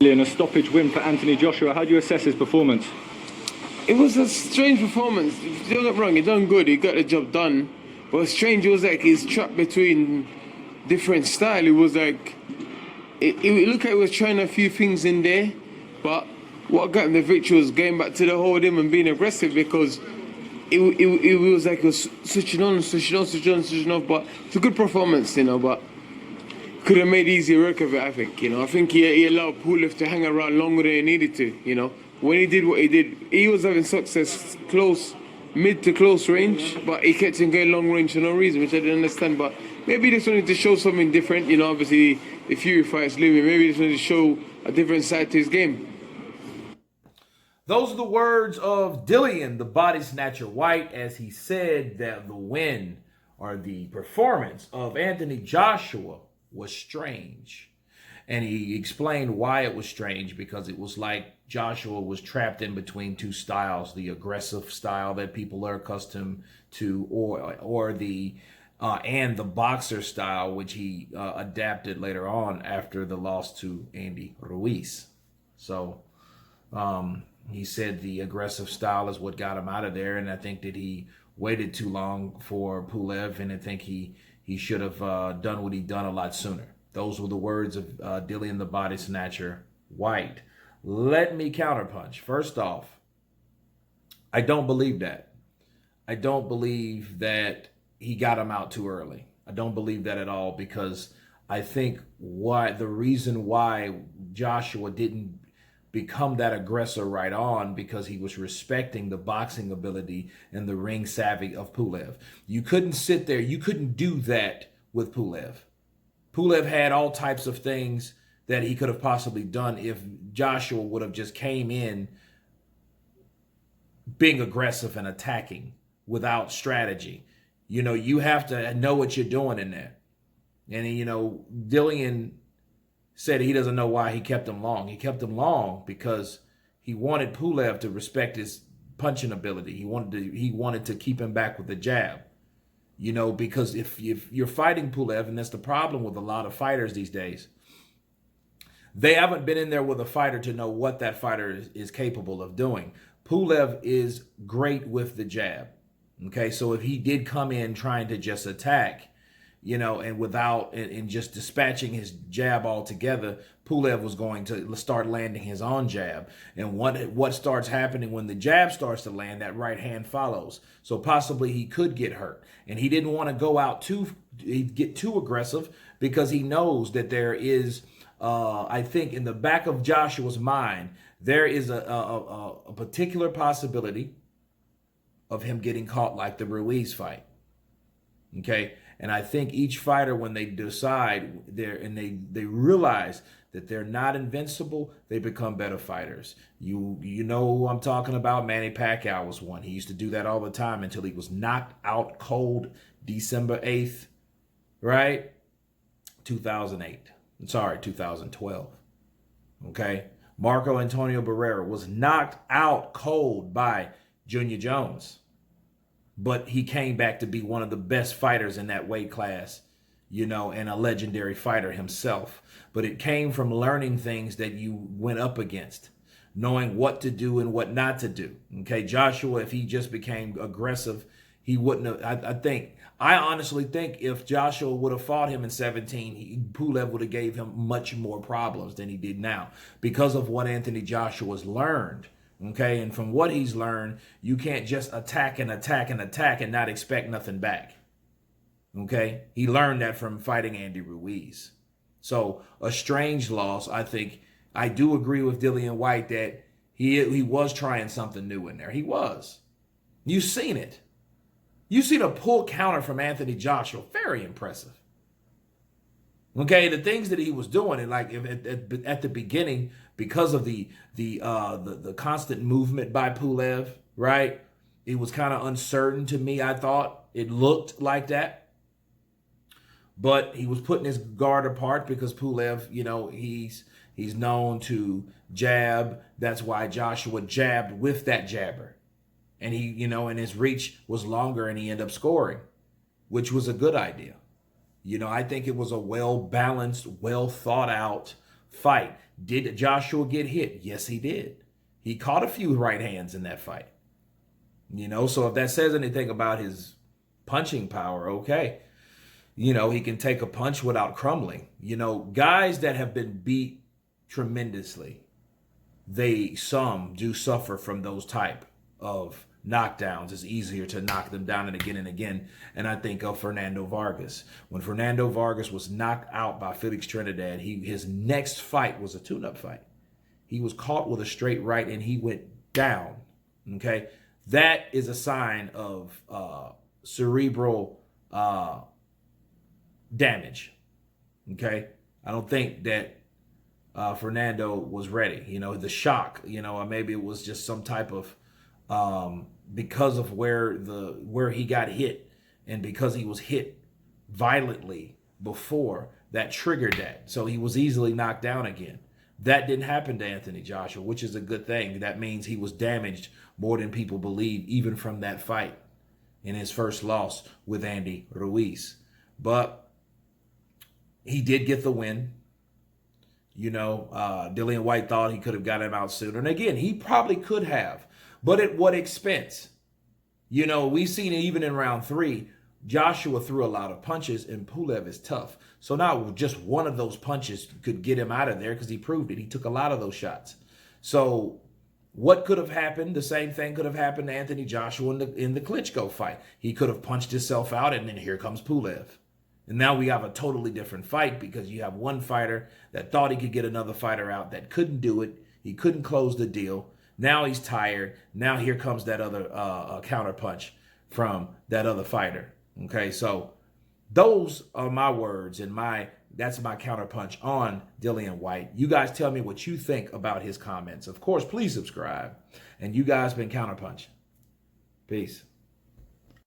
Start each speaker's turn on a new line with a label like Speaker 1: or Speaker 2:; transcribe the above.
Speaker 1: In a stoppage win for Anthony Joshua. How do you assess his performance?
Speaker 2: It was a strange performance. Don't get me wrong, he done good, he got the job done. But strange, it was like he's trapped between different style. It was like, it looked like he was trying a few things in there, but what got him the victory was going back to the hold him and being aggressive, because it was like he was switching on, switching off. But it's a good performance, you know, but could have made easier work of it, I think. You know, I think he allowed Pulev to hang around longer than he needed to, you know. When he did what he did, he was having success close, mid to close range, but he kept him going long range for no reason, which I didn't understand. But maybe he just wanted to show something different, you know. Obviously, the Fury fight's looming. Maybe he just wanted to show a different side to his game.
Speaker 3: Those are the words of Dillian, the body snatcher White, as he said that the win or the performance of Anthony Joshua was strange. And he explained why it was strange, because it was like Joshua was trapped in between two styles, the aggressive style that people are accustomed to, or the and the boxer style, which he adapted later on after the loss to Andy Ruiz. So he said the aggressive style is what got him out of there, and I think that he waited too long for Pulev, and I think he should have done what he done a lot sooner. Those were the words of Dillian the Body Snatcher White. Let me counterpunch. First off, I don't believe that. I don't believe that he got him out too early. I don't believe that at all, because I think the reason why Joshua didn't become that aggressor right on, because he was respecting the boxing ability and the ring savvy of Pulev. You couldn't sit there. You couldn't do that with Pulev. Pulev had all types of things that he could have possibly done if Joshua would have just came in being aggressive and attacking without strategy. You know, you have to know what you're doing in there. And, you know, Dillian said he doesn't know why he kept him long. He kept him long because he wanted Pulev to respect his punching ability. He wanted to keep him back with the jab. You know, because if you're fighting Pulev, and that's the problem with a lot of fighters these days, they haven't been in there with a fighter to know what that fighter is capable of doing. Pulev is great with the jab. Okay, so if he did come in trying to just attack, you know, and just dispatching his jab altogether, Pulev was going to start landing his own jab. And what starts happening when the jab starts to land, that right hand follows. So possibly he could get hurt. And he didn't want to go out get too aggressive, because he knows that there is, I think in the back of Joshua's mind, there is a particular possibility of him getting caught like the Ruiz fight. Okay. And I think each fighter, when they decide they realize that they're not invincible, they become better fighters. You know who I'm talking about? Manny Pacquiao was one. He used to do that all the time until he was knocked out cold December 8th, right? 2008. Sorry, 2012. Okay? Marco Antonio Barrera was knocked out cold by Junior Jones. But he came back to be one of the best fighters in that weight class, you know, and a legendary fighter himself. But it came from learning things that you went up against, knowing what to do and what not to do. Okay, Joshua, if he just became aggressive, he wouldn't have. I honestly think if Joshua would have fought him in 17, Pulev would have gave him much more problems than he did now, because of what Anthony Joshua's learned. Okay, and from what he's learned, you can't just attack and attack and attack and not expect nothing back. Okay, he learned that from fighting Andy Ruiz. So a strange loss. I think I do agree with Dillian White that he was trying something new in there. He was. You've seen it. You see the pull counter from Anthony Joshua. Very impressive. Okay, the things that he was doing, and like at the beginning, because of the constant movement by Pulev, right? It was kind of uncertain to me. I thought it looked like that, but he was putting his guard apart because Pulev, you know, he's known to jab. That's why Joshua jabbed with that jabber, and he, you know, and his reach was longer, and he ended up scoring, which was a good idea. You know, I think it was a well-balanced, well-thought-out fight. Did Joshua get hit? Yes, he did. He caught a few right hands in that fight. You know, so if that says anything about his punching power, okay. You know, he can take a punch without crumbling. You know, guys that have been beat tremendously, some do suffer from those type of knockdowns. It's easier to knock them down and again. And I think of Fernando Vargas. When Fernando Vargas was knocked out by Felix Trinidad, his next fight was a tune-up fight. He was caught with a straight right and he went down. Okay, that is a sign of cerebral damage. Okay, I don't think that Fernando was ready. You know, the shock. You know, maybe it was just some type of because of where he got hit, and because he was hit violently before, that triggered that. So he was easily knocked down again. That didn't happen to Anthony Joshua, which is a good thing. That means he was damaged more than people believe, even from that fight in his first loss with Andy Ruiz. But he did get the win. You know, Dillian White thought he could have got him out sooner. And again, he probably could have. But at what expense? You know, we've seen it even in round 3. Joshua threw a lot of punches, and Pulev is tough. So now just one of those punches could get him out of there because he proved it. He took a lot of those shots. So what could have happened? The same thing could have happened to Anthony Joshua in the Klitschko fight. He could have punched himself out, and then here comes Pulev. And now we have a totally different fight because you have one fighter that thought he could get another fighter out that couldn't do it. He couldn't close the deal. Now he's tired. Now here comes that other counterpunch from that other fighter. Okay, so those are my words and that's my counterpunch on Dillian White. You guys tell me what you think about his comments. Of course, please subscribe. And you guys been Counterpunch. Peace.